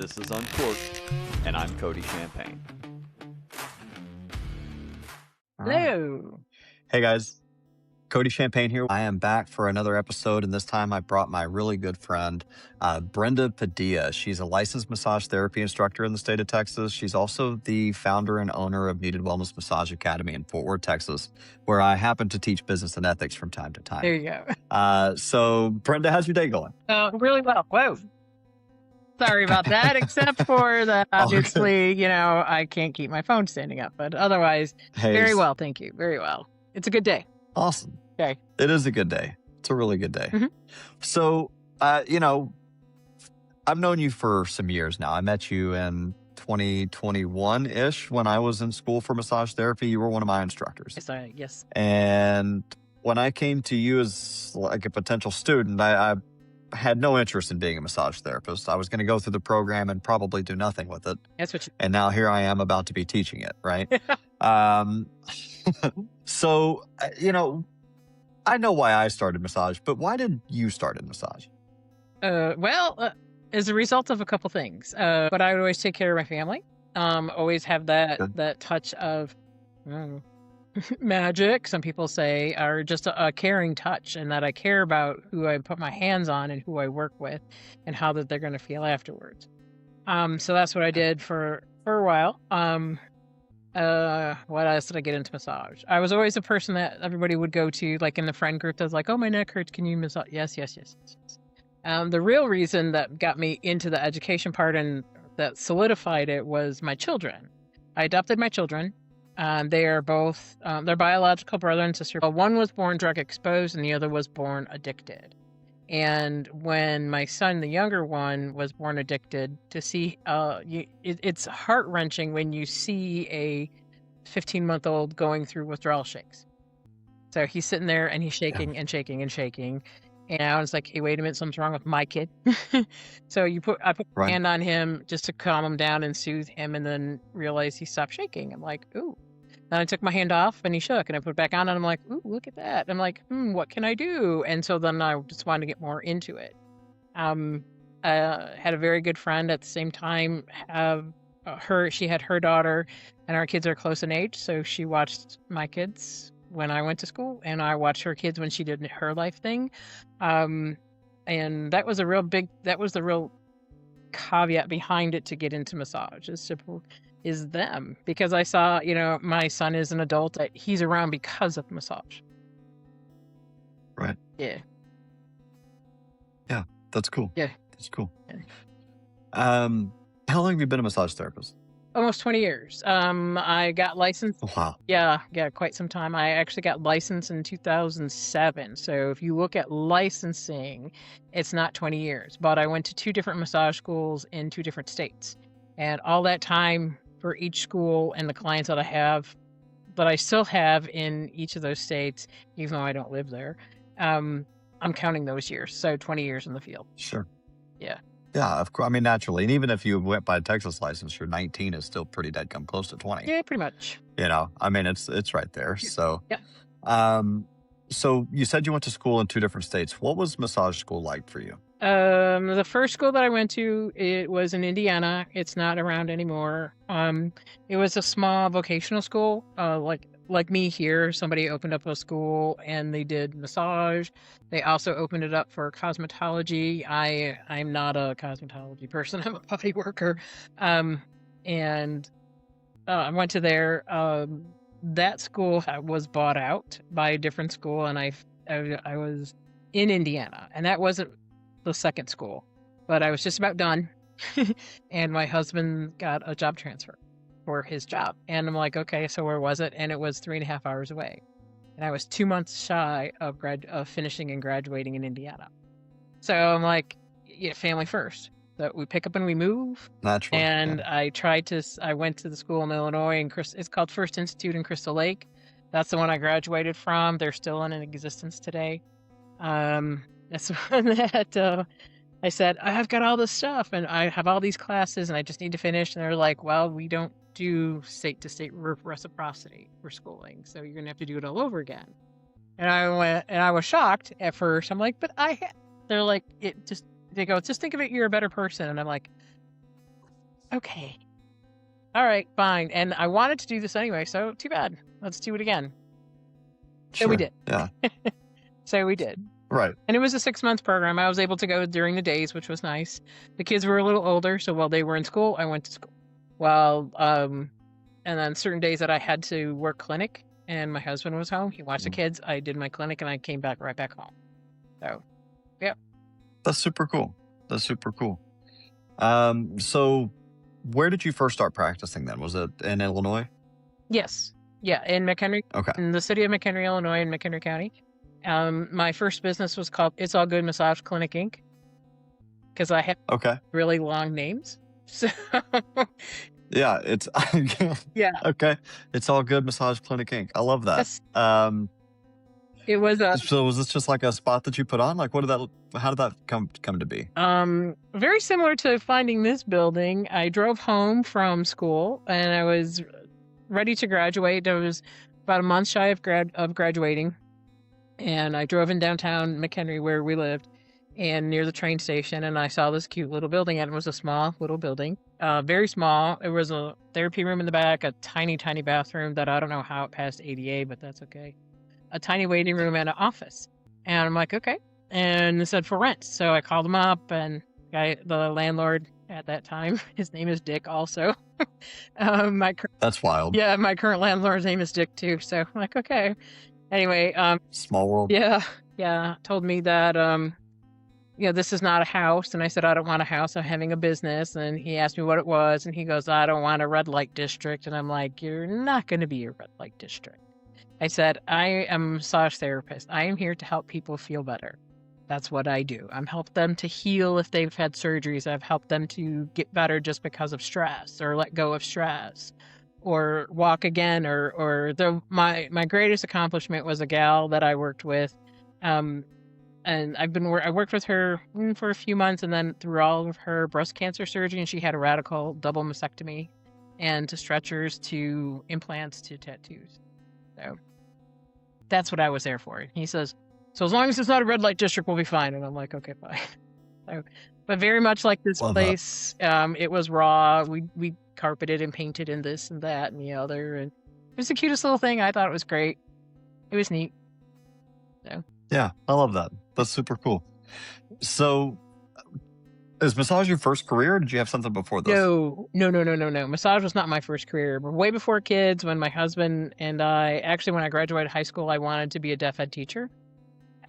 This is Uncorked, and I'm Cody Champagne. Hello. Hey guys, Cody Champagne here. I am back for another episode, and this time I brought my really good friend, Brenda Padilla. She's a licensed massage therapy instructor in the state of Texas. She's also the founder and owner of Kneaded Wellness Massage Academy in Fort Worth, Texas, where I happen to teach business and ethics from time to time. There you go. So Brenda, how's your day going? Really well. Whoa. Sorry about that, except for that, obviously, I can't keep my phone standing up, but otherwise, very well. Thank you. Very well. It's a good day. Awesome. Okay. It is a good day. It's a really good day. Mhm. So, I've known you for some years now. I met you in 2021-ish when I was in school for massage therapy. You were one of my instructors. Yes. And when I came to you as like a potential student, I had no interest in being a massage therapist. I was going to go through the program and probably do nothing with it. That's what you... And now here I am about to be teaching it, right? So, I know why I started massage, but why did you start in massage? As a result of a couple things. But I would always take care of my family. Always have that touch of magic, some people say, or just a caring touch, and that I care about who I put my hands on and who I work with and how that they're going to feel afterwards. So that's what I did for a while. What else did I get into massage? I was always a person that everybody would go to, like in the friend group, that's like, oh, my neck hurts, can you massage? Yes. The real reason that got me into the education part and that solidified it was my children. I adopted my children. They are both, they're biological brother and sister. One was born drug exposed and the other was born addicted. And when my son, the younger one, was born addicted, to see, it's heart-wrenching when you see a 15-month-old going through withdrawal shakes. So he's sitting there and he's shaking and shaking and shaking. And I was like, hey, wait a minute, something's wrong with my kid. So I put my hand on him just to calm him down and soothe him, and then realized he stopped shaking. I'm like, ooh. Then I took my hand off and he shook, and I put it back on and I'm like, ooh, look at that. I'm like, what can I do? And so then I just wanted to get more into it. I had a very good friend at the same time. She had her daughter, and our kids are close in age. So she watched my kids when I went to school, and I watched her kids when she did her life thing. And that was the real caveat behind it to get into massage, is them, because I saw, my son is an adult that he's around because of massage. Right. Yeah. Yeah, that's cool. Yeah. That's cool. Yeah. How long have you been a massage therapist? Almost 20 years. I got licensed. Wow. Yeah, quite some time. I actually got licensed in 2007. So if you look at licensing, it's not 20 years. But I went to 2 different massage schools in 2 different states. And all that time for each school and the clients that I still have in each of those states, even though I don't live there, I'm counting those years. So 20 years in the field. Sure. Yeah. Yeah, of course. I mean, naturally. And even if you went by Texas license, your 19 is still pretty dead come close to 20. Yeah, pretty much. I mean, it's right there. So, yeah. So you said you went to school in 2 different states. What was massage school like for you? The first school that I went to, it was in Indiana. It's not around anymore. It was a small vocational school, like me here. Somebody opened up a school and they did massage. They also opened it up for cosmetology. I'm not a cosmetology person. I'm a body worker. And I went to there. That school was bought out by a different school, and I was in Indiana, and that wasn't the second school, but I was just about done. And my husband got a job transfer for his job, and I'm like, okay, so where was it? And it was 3.5 hours away, and I was 2 months shy of finishing and graduating in Indiana. So I'm like, yeah, family first. So we pick up and we move. Naturally. And yeah. I went to the school in Illinois, and it's called First Institute in Crystal Lake. That's the one I graduated from. They're still in existence today. That's one that I said, I've got all this stuff and I have all these classes and I just need to finish. And they're like, well, we don't do state-to-state reciprocity for schooling, so you're going to have to do it all over again. And I was shocked at first. I'm like, but they're like, they go, just think of it, you're a better person. And I'm like, okay, all right, fine. And I wanted to do this anyway, so too bad. Let's do it again. So we Sure. did. Yeah. So we did. Right. And it was a 6-month program. I was able to go during the days, which was nice. The kids were a little older, so while they were in school, I went to school. And then certain days that I had to work clinic and my husband was home, he watched the kids, I did my clinic, and I came back right back home. So, yeah. That's super cool. That's super cool. So where did you first start practicing then? Was it in Illinois? Yes. Yeah, in McHenry, Okay. in the city of McHenry, Illinois, in McHenry County. My first business was called It's All Good Massage Clinic, Inc. Because I had Okay. really long names. So, Yeah, it's yeah. okay. It's All Good Massage Clinic Inc. I love that. Yes. It was so was this just like a spot that you put on? Like, how did that come to be? very similar to finding this building. I drove home from school and I was ready to graduate. I was about a month shy of graduating, and I drove in downtown McHenry where we lived, and near the train station, and I saw this cute little building, and it was a small little building, very small. It was a therapy room in the back, a tiny bathroom that I don't know how it passed ADA, but that's okay. A tiny waiting room and an office. And I'm like, okay. And it said for rent. So I called him up, and the landlord at that time, his name is Dick also. That's wild. Yeah, my current landlord's name is Dick too. So I'm like, okay. Anyway, Small world. yeah, told me that this is not a house. And I said, I don't want a house. I'm having a business. And he asked me what it was. And he goes, I don't want a red light district. And I'm like, you're not going to be a red light district. I said, I am a massage therapist. I am here to help people feel better. That's what I do. I'm help them to heal if they've had surgeries. I've helped them to get better just because of stress, or let go of stress, or walk again. My greatest accomplishment was a gal that I worked with. And I worked with her for a few months, and then through all of her breast cancer surgery, and she had a radical double mastectomy, and to stretchers, to implants, to tattoos. So that's what I was there for. He says, so as long as it's not a red light district, we'll be fine. And I'm like, okay, fine. So, but very much like this place, it was raw. We carpeted and painted and this and that and the other. And it was the cutest little thing. I thought it was great. It was neat. So. Yeah, I love that. That's super cool. So is massage your first career, or did you have something before this? No. Massage was not my first career. But way before kids, when my husband and when I graduated high school, I wanted to be a deaf ed teacher.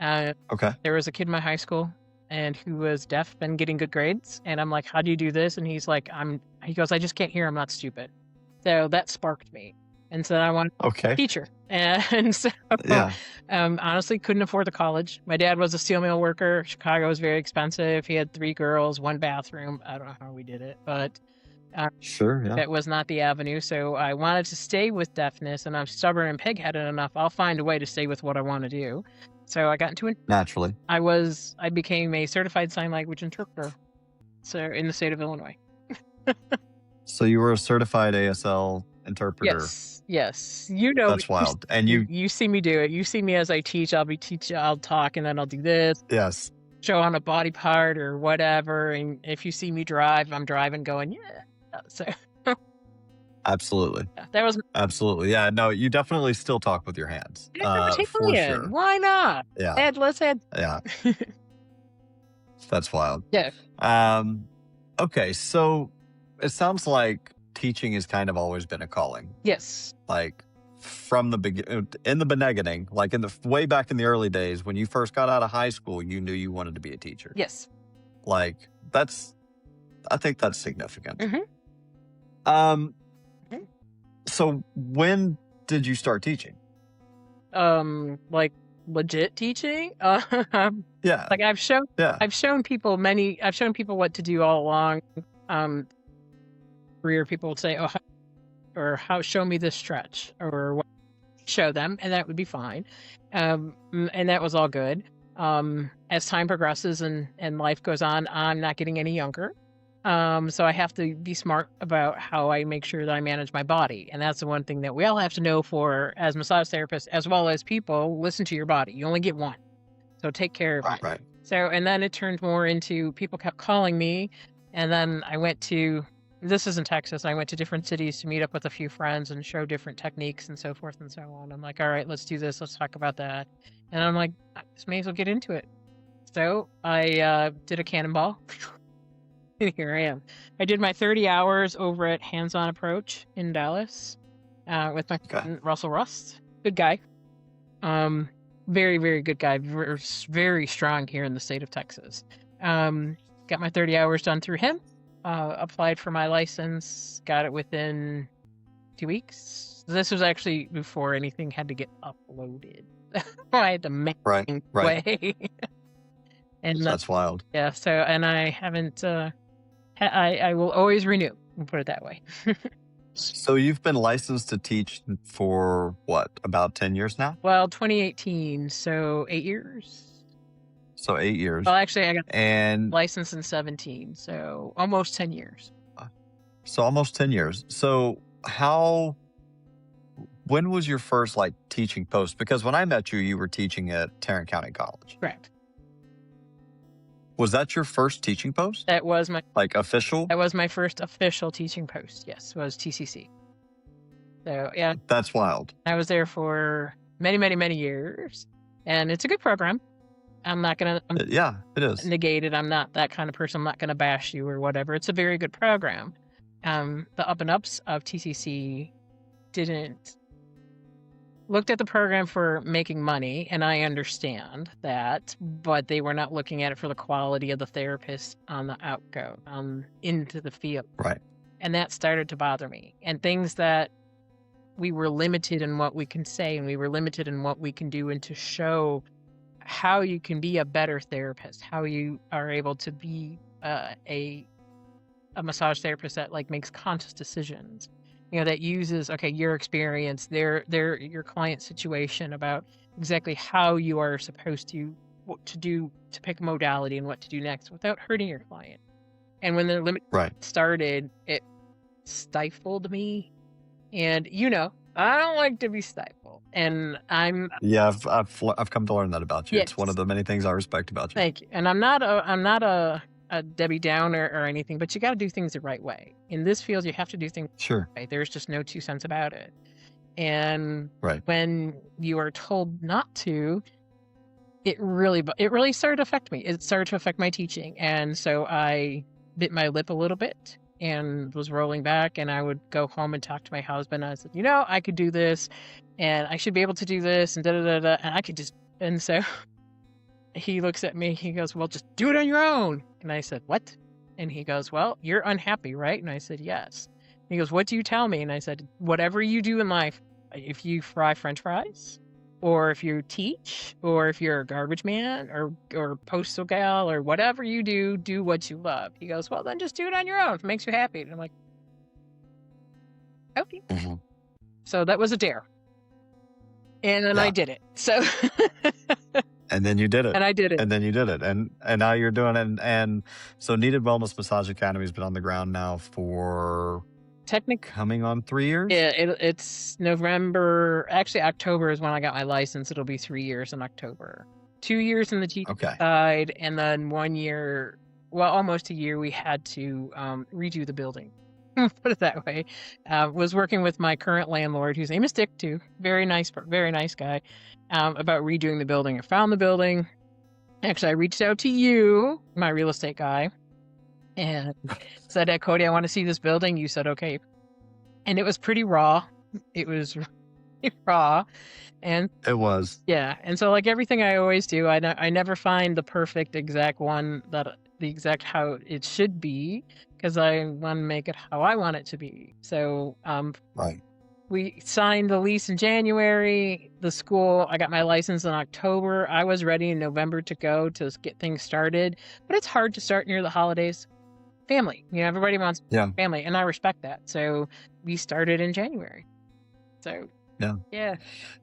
Okay. There was a kid in my high school and who was deaf and getting good grades. And I'm like, how do you do this? And he's like, he goes, I just can't hear. I'm not stupid. So that sparked me. And so I wanted to be a teacher. And so, honestly, couldn't afford the college. My dad was a steel mill worker. Chicago was very expensive. He had 3 girls, 1 bathroom. I don't know how we did it, but that was not the avenue. So I wanted to stay with deafness, and I'm stubborn and pig-headed enough. I'll find a way to stay with what I want to do. So I got into it. Naturally. I became a certified sign language interpreter. So in the state of Illinois. So you were a certified ASL interpreter. Yes. That's wild. And you see me do it. You see me as I teach. I'll talk, and then I'll do this. Yes. Show on a body part or whatever. And if you see me drive, I'm driving going, yeah. So absolutely. That was absolutely. Yeah. No, you definitely still talk with your hands. For sure. Why not? Yeah. Let's add. Yeah. That's wild. Yeah. Okay. So it sounds like teaching has kind of always been a calling. Yes. Like from the beginning, like way back in the early days when you first got out of high school, you knew you wanted to be a teacher. Yes. Like I think that's significant. Mm-hmm. So when did you start teaching? Like legit teaching? Yeah. Like I've shown people what to do all along. Career people would say, show me this stretch, or what, show them, and that would be fine. And that was all good. As time progresses and life goes on, I'm not getting any younger. So I have to be smart about how I make sure that I manage my body. And that's the one thing that we all have to know as massage therapists, as well as people, listen to your body. You only get one. So take care of it. Right. So, and then it turned more into people kept calling me. And then I went to this is in Texas. I went to different cities to meet up with a few friends and show different techniques and so forth and so on. I'm like, all right, let's do this. Let's talk about that. And I'm like, I just may as well get into it. So I did a cannonball. Here I am. I did my 30 hours over at Hands On Approach in Dallas with my friend Russell Rust. Good guy. Very, very good guy. Very strong here in the state of Texas. Got my 30 hours done through him. Applied for my license. Got it within 2 weeks. This was actually before anything had to get uploaded. I had to make way. And That's wild. Yeah. So, and I haven't. I will always renew. We'll put it that way. So you've been licensed to teach for what, about 10 years now? Well, 2018, so 8 years. So 8 years. Well, actually, I got licensed in 17, so almost 10 years. So almost 10 years. So when was your first teaching post? Because when I met you, you were teaching at Tarrant County College. Correct. Was that your first teaching post? That was my official? That was my first official teaching post. Yes, was TCC. So yeah, that's wild. I was there for many, many, many years, and it's a good program. I'm not gonna yeah, it is. Negate it. I'm not that kind of person. I'm not gonna bash you or whatever. It's a very good program. The up and ups of TCC looked at the program for making money, and I understand that, but they were not looking at it for the quality of the therapist on the outgo, into the field. Right. And that started to bother me. And things that we were limited in what we can say, and we were limited in what we can do, and to show how you can be a better therapist, how you are able to be a massage therapist that makes conscious decisions. That uses, your experience, your client situation, about exactly how you are supposed to, what to do to pick a modality and what to do next without hurting your client. And when the limit started, it stifled me. And, I don't like to be stifled. And Yeah, I've come to learn that about you. Yes. It's one of the many things I respect about you. Thank you. And I'm not a Debbie Downer or anything, but you got to do things the right way. In this field, you have to do things sure. The right way. There's just no two cents about it. And when you are told not to, it really started to affect me. It started to affect my teaching. And so I bit my lip a little bit and was rolling back, and I would go home and talk to my husband. I said, I could do this, and I should be able to do this, and and I could just, and so he looks at me, he goes, well, just do it on your own. And I said, what? And he goes, well, you're unhappy, right? And I said, yes. He goes, what do you tell me? And I said, whatever you do in life, if you fry French fries, or if you teach, or if you're a garbage man, or postal gal, or whatever you do what you love. He goes, well, then just do it on your own. If it makes you happy. And I'm like, okay. Mm-hmm. So that was a dare. And then I did it. So... And then you did it. And I did it. And then you did it. And now you're doing it. And so Kneaded Wellness Massage Academy has been on the ground now for coming on 3 years? Yeah, it's November. Actually, October is when I got my license. It'll be 3 years in October. 2 years in the teaching side, and then 1 year, almost a year, we had to redo the building. Put it that way. Was working with my current landlord, whose name is Dick, too. Very nice guy. About redoing the building. I found the building. Actually, I reached out to you, my real estate guy, and said, hey, Cody, I want to see this building. You said, okay. And it was pretty raw. It was really raw. And it was. Yeah. And so everything I always do, I never find the perfect exact one, the exact how it should be, because I want to make it how I want it to be. So, we signed the lease in January. I got my license in October. I was ready in November to go to get things started. But it's hard to start near the holidays. Family. Everybody wants family. And I respect that. So we started in January. So, yeah.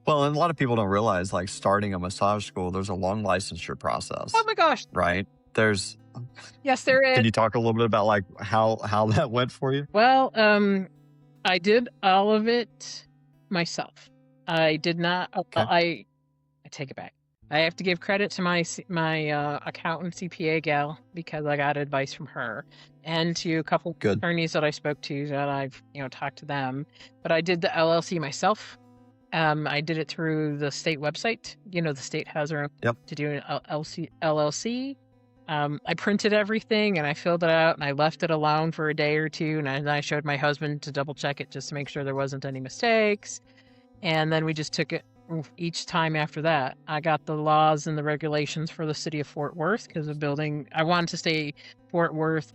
Well, and a lot of people don't realize, starting a massage school, there's a long licensure process. Oh, my gosh. Right? Yes, there is. Can you talk a little bit about, how that went for you? Well, I did all of it myself. I did not. I take it back. I have to give credit to my accountant CPA gal because I got advice from her, and to a couple Good. attorneys that I spoke to that I've talked to them. But I did the LLC myself. I did it through the state website. The state has their own Yep. to do an LLC. I printed everything and I filled it out and I left it alone for a day or two, and I showed my husband to double check it just to make sure there wasn't any mistakes. And then we just took it each time after that. I got the laws and the regulations for the city of Fort Worth because I wanted to stay Fort Worth,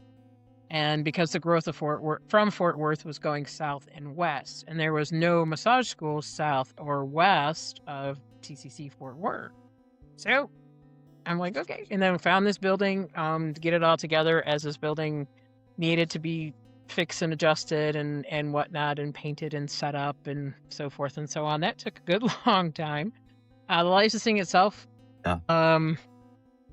and because the growth of Fort Worth was going south and west, and there was no massage schools south or west of TCC Fort Worth. So I'm like, okay. And then found this building to get it all together, as this building needed to be fixed and adjusted and whatnot, and painted and set up and so forth and so on. That took a good long time. The licensing itself, Yeah.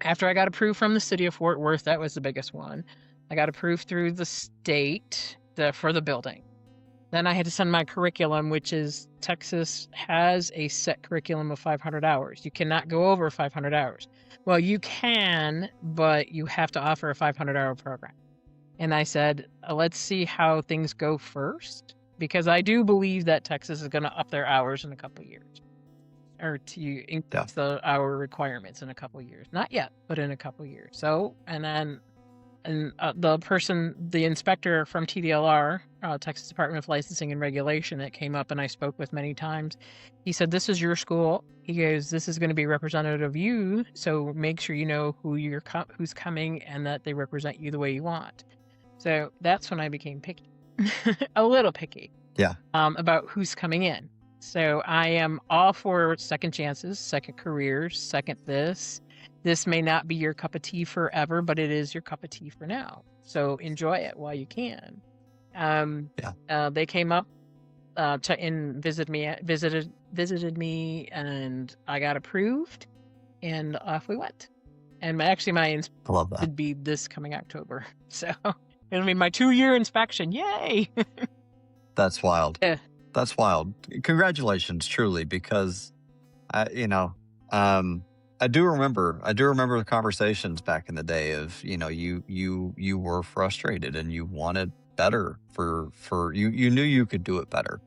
After I got approved from the city of Fort Worth, that was the biggest one. I got approved through the state for the building. Then I had to send my curriculum, which is Texas has a set curriculum of 500 hours. You cannot go over 500 hours. Well, you can, but you have to offer a 500-hour program. And I said, let's see how things go first, because I do believe that Texas is going to up their hours in a couple of years, or to increase the hour requirements in a couple of years. Not yet, but in a couple of years. So, and then the inspector from TDLR, Texas Department of Licensing and Regulation, that came up and I spoke with many times, he said, this is your school. He goes, this is going to be representative of you, so make sure you know who's coming and that they represent you the way you want. So that's when I became picky, a little picky, about who's coming in. So I am all for second chances, second careers, second this. This may not be your cup of tea forever, but it is your cup of tea for now. So enjoy it while you can. They came up and visited me, and I got approved, and off we went. And my inspection would be this coming October. So it'll be my 2-year inspection. Yay! That's wild. Yeah. That's wild. Congratulations, truly, because I do remember the conversations back in the day of, you were frustrated and you wanted better for you knew you could do it better,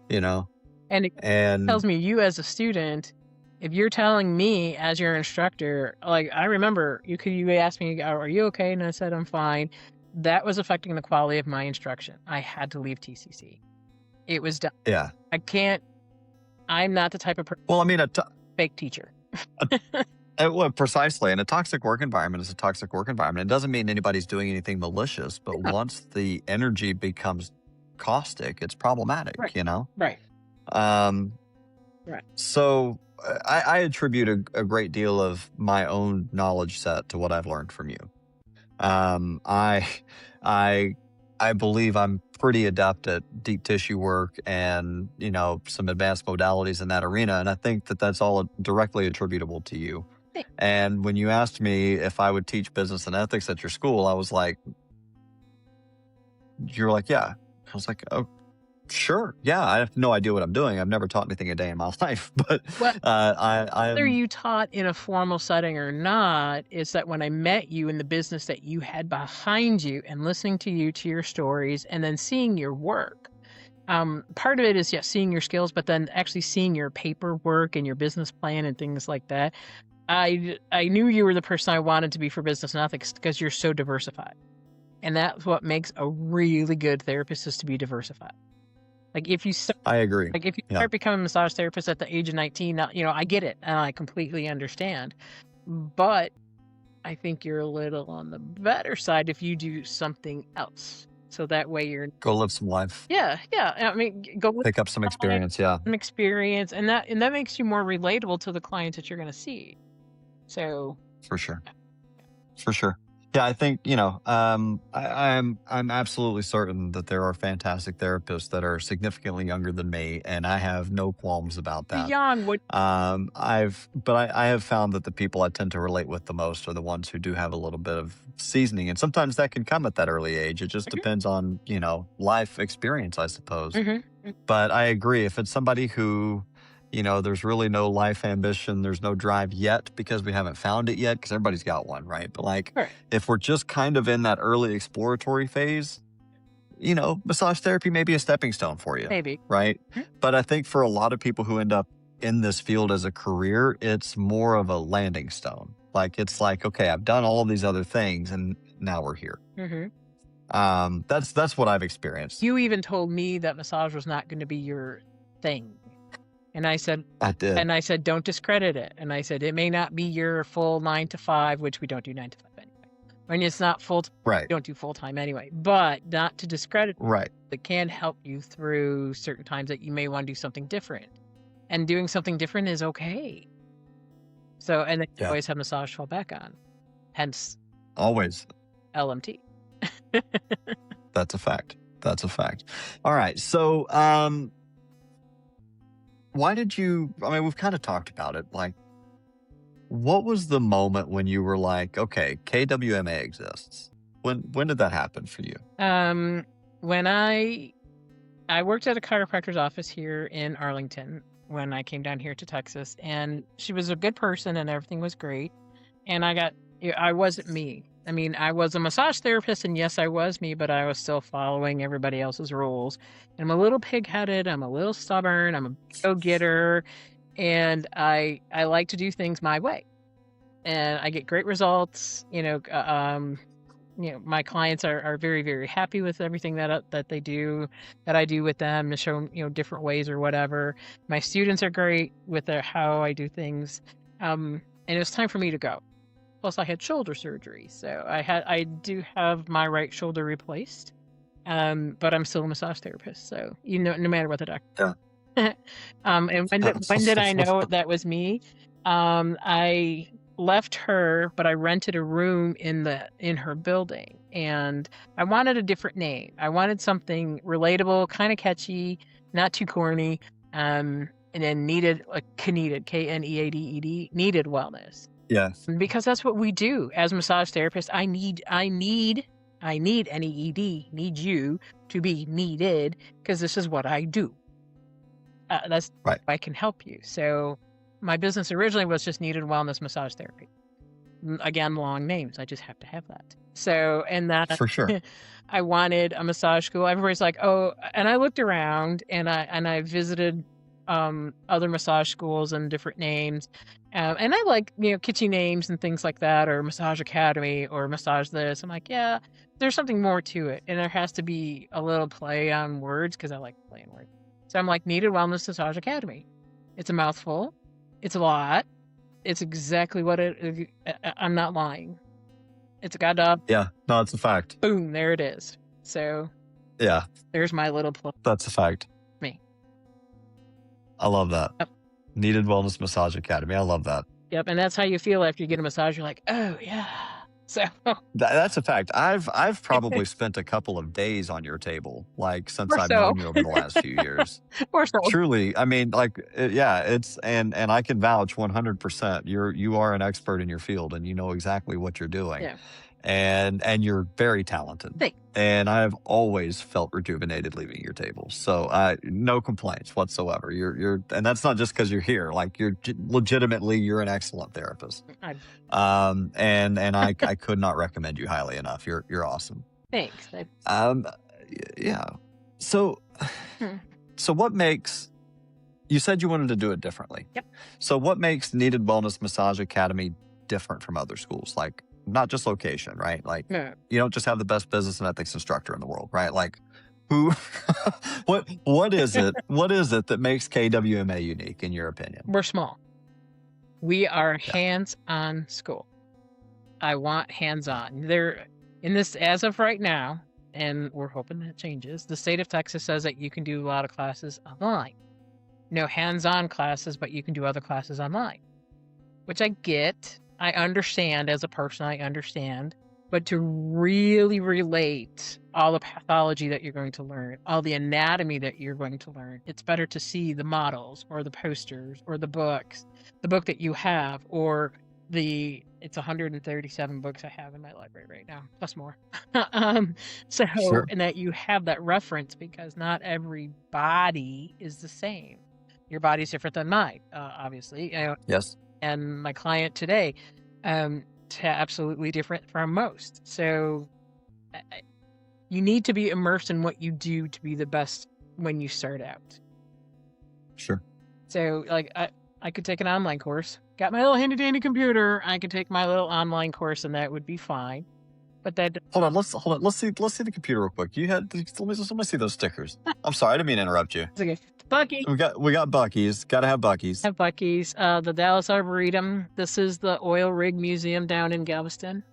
And it tells me, you as a student, if you're telling me as your instructor, like I remember you asked me, are you okay? And I said, I'm fine. That was affecting the quality of my instruction. I had to leave TCC. It was done. Yeah. I'm not the type of person. Well, I mean, fake teacher. Well, precisely. And a toxic work environment is a toxic work environment. It doesn't mean anybody's doing anything malicious, but once the energy becomes caustic, it's problematic, Right. Right. So I attribute a great deal of my own knowledge set to what I've learned from you. I believe I'm pretty adept at deep tissue work and, some advanced modalities in that arena. And I think that that's all directly attributable to you. Thanks. And when you asked me if I would teach business and ethics at your school, I was like, you're like, yeah. I was like, oh, sure. Yeah. I have no idea what I'm doing. I've never taught anything a day in my life, but whether you taught in a formal setting or not, is that when I met you in the business that you had behind you and listening to your stories and then seeing your work, part of it is, seeing your skills, but then actually seeing your paperwork and your business plan and things like that. I knew you were the person I wanted to be for business and ethics because you're so diversified. And that's what makes a really good therapist, is to be diversified. Like if you I agree. Like if you start becoming a massage therapist at the age of 19, I get it and I completely understand. But I think you're a little on the better side if you do something else. So that way you're go live some life. Yeah. I mean, go pick up some experience. Some experience, and that makes you more relatable to the clients that you're going to see. So for sure. Yeah, I think, I'm absolutely certain that there are fantastic therapists that are significantly younger than me, and I have no qualms about that. Beyond what I have found that the people I tend to relate with the most are the ones who do have a little bit of seasoning, and sometimes that can come at that early age. It just depends on, life experience, I suppose. But I agree, if it's somebody who There's really no life ambition. There's no drive yet because we haven't found it yet because everybody's got one, right? But like, Right. if we're just kind of in that early exploratory phase, massage therapy may be a stepping stone for you, Maybe. right? Mhm. But I think for a lot of people who end up in this field as a career, it's more of a landing stone. Like, it's like, okay, I've done all of these other things and now we're here. Mm-hmm. That's what I've experienced. You even told me that massage was not going to be your thing. And I said, I did. don't discredit it. And I said, it may not be your full 9 to 5, which we don't do 9 to 5 anyway. When it's not full, Right. we don't do full time anyway. But not to discredit it, Right. it can help you through certain times that you may want to do something different. And doing something different is okay. So, and then you Yeah. always have massage to fall back on. Hence Always. LMT. That's a fact. That's a fact. All right. So, why did you, we've kind of talked about it. Like, what was the moment when you were like, okay, KWMA exists? When did that happen for you? When I worked at a chiropractor's office here in Arlington when I came down here to Texas, and she was a good person and everything was great. And I wasn't me. I was a massage therapist, and yes, I was me, but I was still following everybody else's rules. And I'm a little pig-headed. I'm a little stubborn. I'm a go-getter, and I like to do things my way. And I get great results. My clients are very, very happy with everything that they do, that I do with them, to show them, different ways or whatever. My students are great with how I do things. And it was time for me to go. Plus, I had shoulder surgery, so I do have my right shoulder replaced. But I'm still a massage therapist, so no matter what the doctor. Yeah. And when did I know that was me? I left her, but I rented a room in her building, and I wanted a different name. I wanted something relatable, kind of catchy, not too corny. And then Kneaded, Kneaded, Kneaded Wellness. Yes. Because that's what we do as massage therapists. I need NEED, need you to be needed, because this is what I do. That's right. I can help you. So my business originally was just Kneaded Wellness Massage Therapy. Again, long names. I just have to have that. So, and that for sure. I wanted a massage school. Everybody's like, oh, and I looked around and I visited other massage schools and different names. And I like, kitschy names and things like that, or Massage Academy or Massage this. I'm like, yeah, there's something more to it. And there has to be a little play on words, because I like playing words. So I'm like, Kneaded Wellness Massage Academy. It's a mouthful. It's a lot. It's exactly what I'm not lying. It's a goddamn. Yeah, no, it's a fact. Boom, there it is. So yeah, there's my little plug. That's a fact. Me. I love that. Yep. Kneaded Wellness Massage Academy. I love that. Yep, and that's how you feel after you get a massage. You're like, oh yeah. So that's a fact. I've probably spent a couple of days on your table, like, since I've so. known you over the last few years. Or so. Truly, it's and I can vouch 100%. You are an expert in your field, and you know exactly what you're doing. Yeah. And you're very talented. Thanks. And I've always felt rejuvenated leaving your table. So no complaints whatsoever. You're and that's not just because you're here. Like, you're an excellent therapist. And I could not recommend you highly enough. You're awesome. Thanks. Yeah. So what makes, you said you wanted to do it differently. Yep. So what makes Kneaded Wellness Massage Academy different from other schools? Like, not just location, right? Like, no. You don't just have the best business and ethics instructor in the world, right? Like, what is it? What is it that makes KWMA unique, in your opinion? We're small. We are hands-on school. I want hands-on. There, in this, as of right now, and we're hoping that changes, the state of Texas says that you can do a lot of classes online. No hands-on classes, but you can do other classes online, which I get. I understand as a person, I understand. But to really relate all the pathology that you're going to learn, all the anatomy that you're going to learn, it's better to see the models or the posters or the books, the book that you have, or it's 137 books I have in my library right now, plus more. Sure. And that you have that reference, because not every body is the same. your body's different than mine, obviously. Yes. And my client today, absolutely different from most. So you need to be immersed in what you do to be the best when you start out. Sure. So like I could take an online course. Got my little handy dandy computer. I could take my little online course and that would be fine. But that Hold on. Let's see the computer real quick. Let me see those stickers. I'm sorry, I didn't mean to interrupt you. it's okay. Bucky. We got Buc-ee's. Gotta have Buc-ee's. Have Buc-ee's. The Dallas Arboretum. This is the Oil Rig Museum down in Galveston.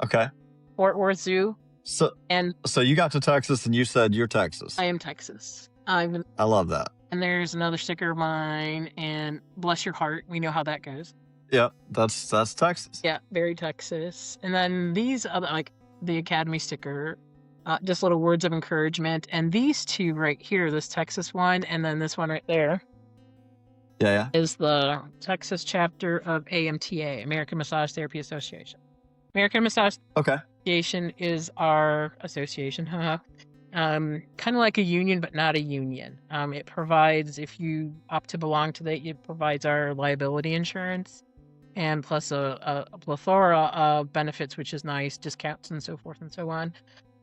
Okay. Fort Worth Zoo. So And you got to Texas and you said you're Texas. I am Texas. I love that. And there's another sticker of mine, and bless your heart, we know how that goes. Yeah, that's Texas. Yeah, very Texas. And then these other, like the Academy sticker, just little words of encouragement. And these two right here, this Texas one, and then this one right there, Yeah. is the Texas chapter of AMTA, American Massage Therapy Association. American Massage Okay. Association is our association, kind of like a union, but not a union. It provides, if you opt to belong to that, it provides our liability insurance and plus a plethora of benefits, which is nice, discounts and so forth and so on.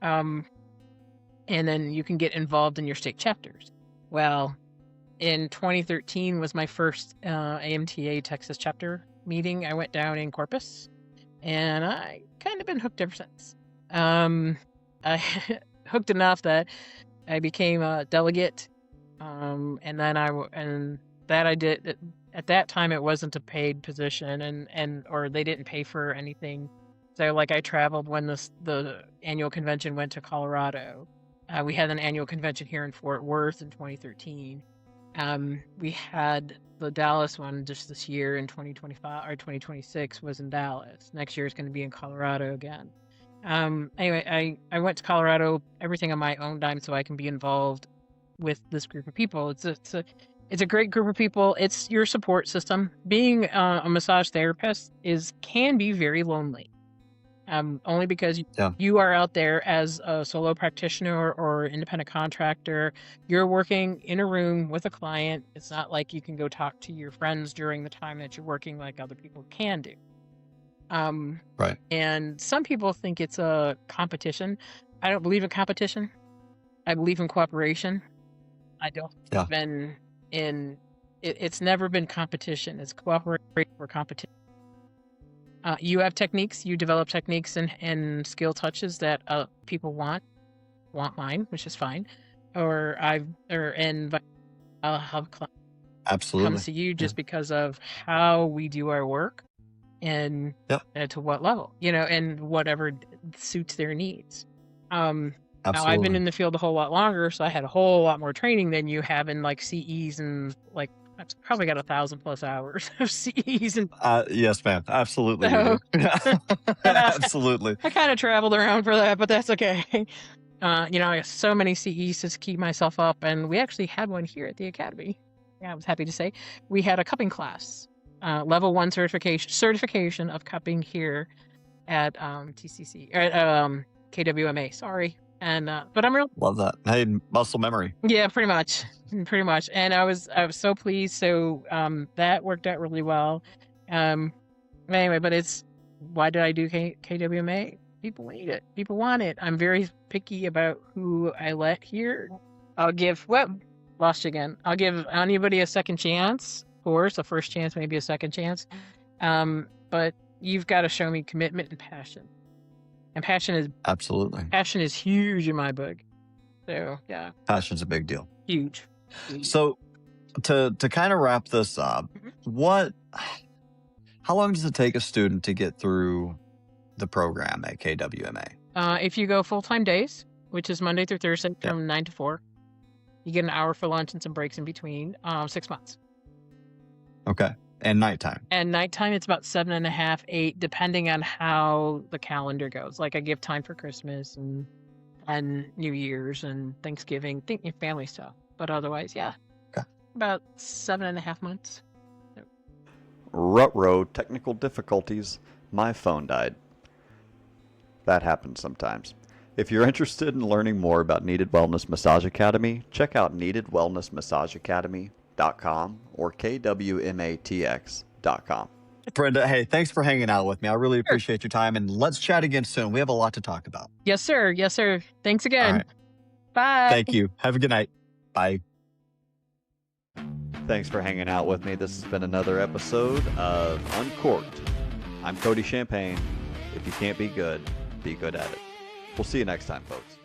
And then you can get involved in your state chapters. Well, in 2013 was my first AMTA Texas chapter meeting. I went down in Corpus, and I kind of been hooked ever since. I hooked enough that I became a delegate, and then I did. At that time, it wasn't a paid position, or they didn't pay for anything. So, like, I traveled when the annual convention went to Colorado. We had an annual convention here in Fort Worth in 2013. We had the Dallas one just this year in 2025 or 2026 was in Dallas. Next year is going to be in Colorado again. Anyway, I went to Colorado, everything on my own dime, so I can be involved with this group of people. It's a great group of people. It's your support system. Being a massage therapist can be very lonely. Only because you are out there as a solo practitioner or independent contractor. You're working in a room with a client. It's not like you can go talk to your friends during the time that you're working like other people can do. Right. And some people think it's a competition. I don't believe in competition. I believe in cooperation. I don't believe in it's never been competition. It's cooperation for competition. You have techniques, you develop techniques and skill touches that people want mine, which is fine. Or I'll have clients come to you just because of how we do our work and to what level, and whatever suits their needs. Now I've been in the field a whole lot longer, so I had a whole lot more training than you have in like CEs and like I've probably got 1,000+ hours of CEs and yes, ma'am. Absolutely. So, absolutely. I kind of traveled around for that, but that's okay. I have so many CEs to keep myself up, and we actually had one here at the Academy. Yeah, I was happy to say we had a cupping class, level 1 certification of cupping here at TCC or at KWMA. Sorry. And but I'm real love that. Hey, muscle memory. Yeah, pretty much. And I was so pleased. So that worked out really well. Anyway, but why did I do KWMA? People need it. People want it. I'm very picky about who I let here. I'll give anybody a second chance. Of course, a first chance, maybe a second chance. But you've got to show me commitment and passion. And passion is huge in my book. So yeah, passion's a big deal. Huge. So to kind of wrap this up, how long does it take a student to get through the program at KWMA? If you go full-time days, which is Monday through Thursday from 9 to 4, you get an hour for lunch and some breaks in between. 6 months. Okay. And nighttime? And nighttime, it's about 7.5, 8, depending on how the calendar goes. Like I give time for Christmas and New Year's and Thanksgiving, family stuff. But otherwise, about 7.5 months. Rut-row technical difficulties. My phone died. That happens sometimes. If you're interested in learning more about Kneaded Wellness Massage Academy, check out Kneaded Wellness Massage Academy or KWMATX.com. Brenda, hey, thanks for hanging out with me. I really Sure. appreciate your time, and let's chat again soon. We have a lot to talk about. Yes, sir. Yes, sir. Thanks All again. right. Bye. Thank you. Have a good night. Bye. Thanks for hanging out with me. This has been another episode of Uncorked. I'm Cody Champagne. If you can't be good at it. We'll see you next time, folks.